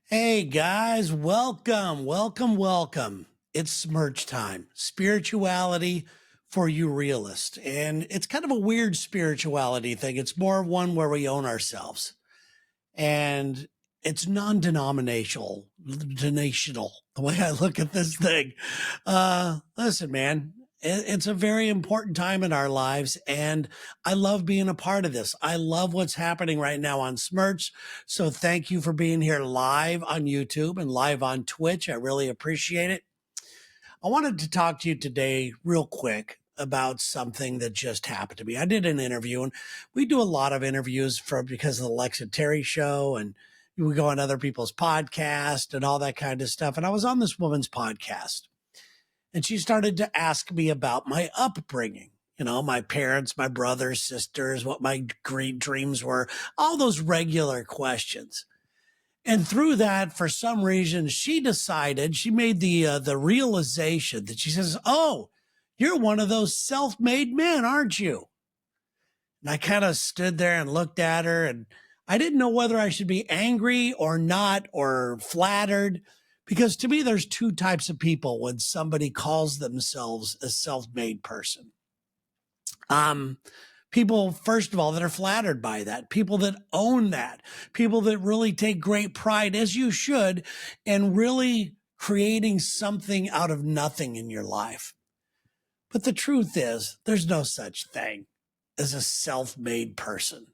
Hey guys, welcome, welcome, welcome. It's Smirch time. Spirituality for you realists. And it's kind of a weird spirituality thing. It's more one where we own ourselves. And it's non-denominational, donational, the way I look at this thing. Listen, man, it's a very important time in our lives, and I love being a part of this. I love what's happening right now on Smirch. So thank you for being here live on YouTube and live on Twitch. I really appreciate it. I wanted to talk to you today real quick about something that just happened to me. I did an interview, and we do a lot of interviews because of the Lex and Terry show, and we go on other people's podcasts and all that kind of stuff. And I was on this woman's podcast, and she started to ask me about my upbringing. You know, my parents, my brothers, sisters, what my great dreams were, all those regular questions. And through that, for some reason, she decided, she made the realization that she says, "Oh, you're one of those self-made men, aren't you?" And I kind of stood there and looked at her, and I didn't know whether I should be angry or not or flattered, because to me, there's two types of people when somebody calls themselves a self-made person. Um, People, first of all, that are flattered by that, people that own that, people that really take great pride, as you should, in really creating something out of nothing in your life. But the truth is, there's no such thing as a self-made person.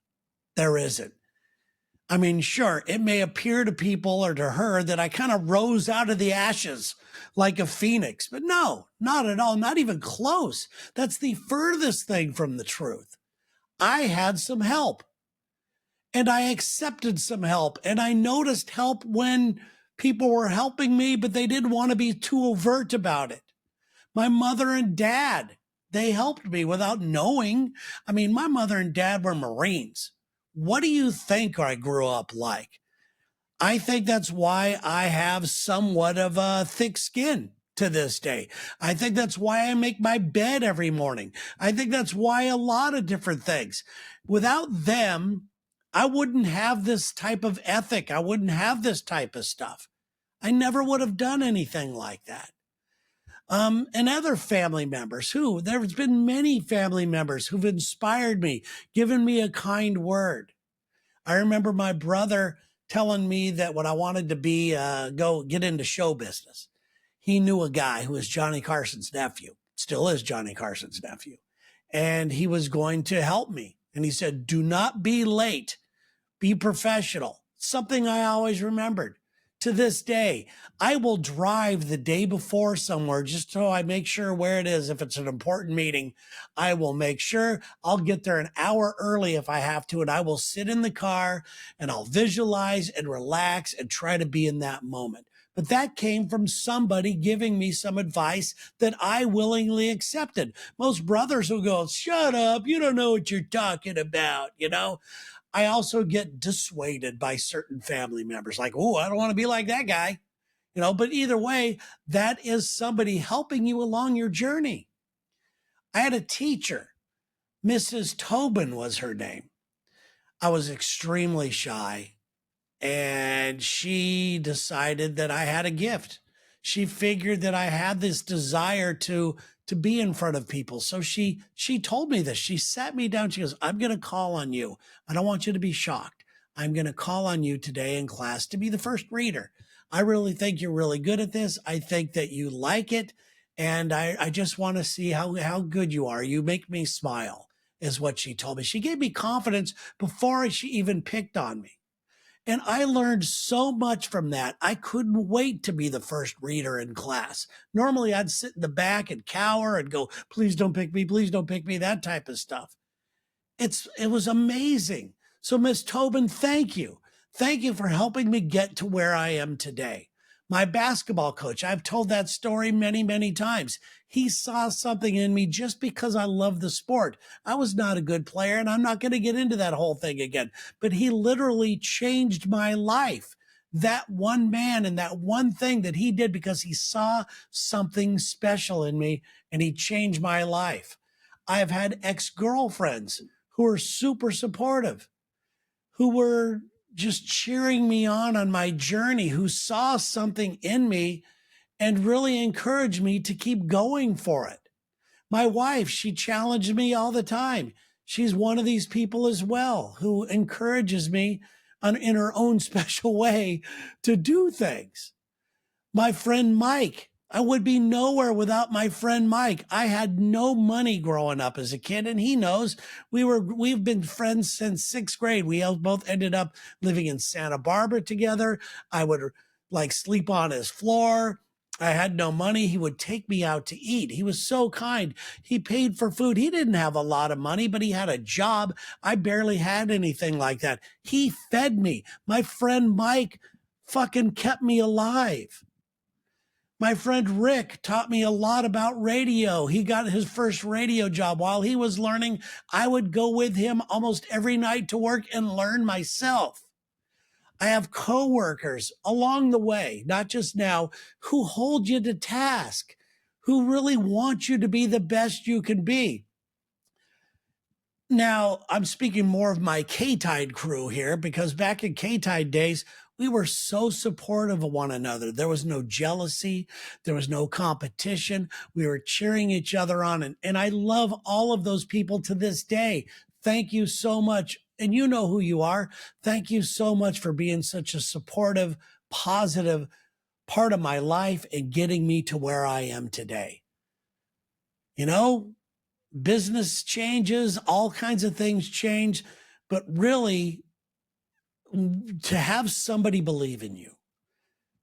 There isn't. I mean, sure, it may appear to people or to her that I kind of rose out of the ashes like a phoenix, but no, not at all, not even close. That's the furthest thing from the truth. I had some help, and I accepted some help, and I noticed help when people were helping me, but they didn't want to be too overt about it. My mother and dad, they helped me without knowing. I mean, my mother and dad were Marines. What do you think I grew up like? I think that's why I have somewhat of a thick skin to this day. I think that's why I make my bed every morning. I think that's why a lot of different things. Without them, I wouldn't have this type of ethic. I wouldn't have this type of stuff. I never would have done anything like that. And other family members there's been many family members who've inspired me, given me a kind word. I remember my brother telling me that when I wanted to be, go get into show business, he knew a guy who was Johnny Carson's nephew, still is Johnny Carson's nephew, and he was going to help me. And he said, "Do not be late, be professional." Something I always remembered. To this day, I will drive the day before somewhere just so I make sure where it is. If it's an important meeting, I will make sure I'll get there an hour early if I have to. And I will sit in the car and I'll visualize and relax and try to be in that moment. But that came from somebody giving me some advice that I willingly accepted. Most brothers will go, "Shut up. You don't know what you're talking about." You know, I also get dissuaded by certain family members, like, "Oh, I don't want to be like that guy." But either way, that is somebody helping you along your journey. I had a teacher, Mrs. Tobin was her name. I was extremely shy, and she decided that I had a gift. She figured that I had this desire to be in front of people. So she told me this. She sat me down. She goes, "I'm going to call on you. I don't want you to be shocked. I'm going to call on you today in class to be the first reader. I really think you're really good at this. I think that you like it. And I just want to see how good you are. You make me smile," is what she told me. She gave me confidence before she even picked on me. And I learned so much from that. I couldn't wait to be the first reader in class. Normally, I'd sit in the back and cower and go, "Please don't pick me, please don't pick me," that type of stuff. It was amazing. So, Miss Tobin, thank you. Thank you for helping me get to where I am today. My basketball coach, I've told that story many, many times. He saw something in me just because I love the sport. I was not a good player, and I'm not going to get into that whole thing again, but he literally changed my life. That one man and that one thing that he did because he saw something special in me, and he changed my life. I've had ex-girlfriends who are super supportive, who were just cheering me on my journey, who saw something in me and really encouraged me to keep going for it. My wife, she challenged me all the time. She's one of these people as well who encourages me in her own special way to do things. My friend Mike, I would be nowhere without my friend Mike. I had no money growing up as a kid, and he knows we've been friends since sixth grade. We both ended up living in Santa Barbara together. I would like sleep on his floor. I had no money. He would take me out to eat. He was so kind. He paid for food. He didn't have a lot of money, but he had a job. I barely had anything like that. He fed me. My friend Mike fucking kept me alive. My friend Rick taught me a lot about radio. He got his first radio job while he was learning. I would go with him almost every night to work and learn myself. I have coworkers along the way, not just now, who hold you to task, who really want you to be the best you can be. Now, I'm speaking more of my K-Tide crew here because back in K-Tide days, we were so supportive of one another. There was no jealousy. There was no competition. We were cheering each other on. And I love all of those people to this day. Thank you so much. And you know who you are. Thank you so much for being such a supportive, positive part of my life and getting me to where I am today. You know, business changes, all kinds of things change, but really, to have somebody believe in you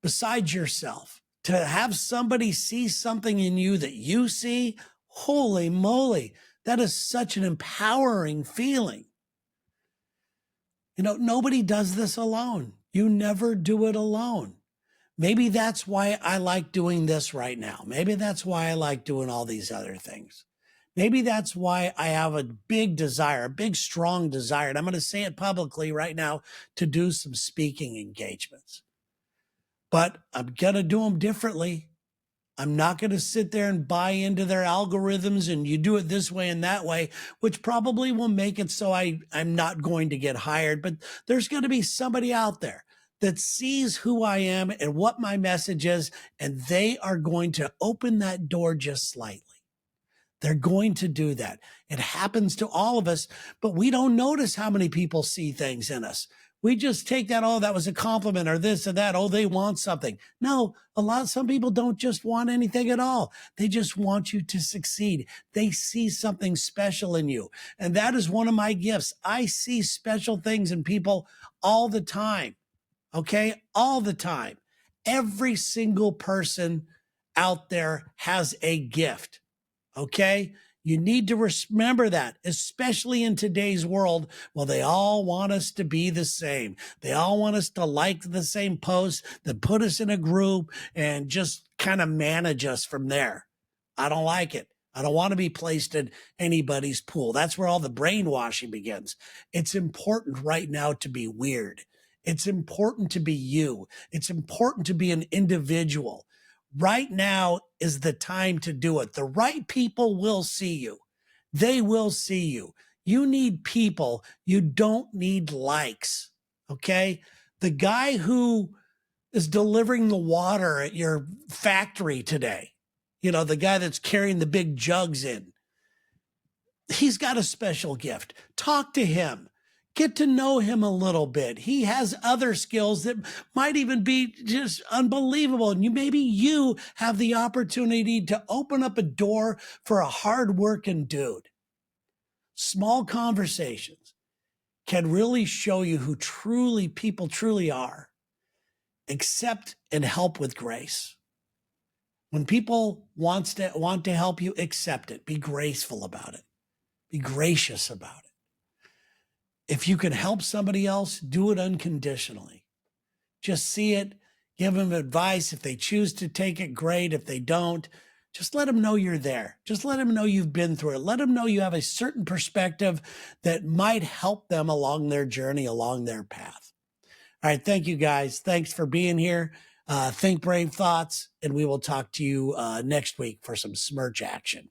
besides yourself, to have somebody see something in you that you see, holy moly, that is such an empowering feeling. You know, nobody does this alone. You never do it alone. Maybe that's why I like doing this right now. Maybe that's why I like doing all these other things. Maybe that's why I have a big desire, a big, strong desire, and I'm going to say it publicly right now, to do some speaking engagements. But I'm going to do them differently. I'm not going to sit there and buy into their algorithms and you do it this way and that way, which probably will make it so I'm not going to get hired. But there's going to be somebody out there that sees who I am and what my message is, and they are going to open that door just slightly. They're going to do that. It happens to all of us, but we don't notice how many people see things in us. We just take that, oh, that was a compliment or this or that. Oh, they want something. No, some people don't just want anything at all. They just want you to succeed. They see something special in you. And that is one of my gifts. I see special things in people all the time. Okay. All the time. Every single person out there has a gift. Okay. You need to remember that, especially in today's world. Well, they all want us to be the same. They all want us to like the same post, that put us in a group and just kind of manage us from there. I don't like it. I don't want to be placed in anybody's pool. That's where all the brainwashing begins. It's important right now to be weird. It's important to be you. It's important to be an individual. Right now is the time to do it. The right people will see you. They will see you. You need people. You don't need likes. Okay. The guy who is delivering the water at your factory today, you know, the guy that's carrying the big jugs in, he's got a special gift. Talk to him. Get to know him a little bit. He has other skills that might even be just unbelievable. And maybe you have the opportunity to open up a door for a hardworking dude. Small conversations can really show you who people truly are. Accept and help with grace. When people want to help you, accept it. Be graceful about it. Be gracious about it. If you can help somebody else, do it unconditionally. Just see it, give them advice. If they choose to take it, great. If they don't, just let them know you're there. Just let them know you've been through it. Let them know you have a certain perspective that might help them along their journey, along their path. All right. Thank you, guys. Thanks for being here. Think brave thoughts, and we will talk to you next week for some Smirch action.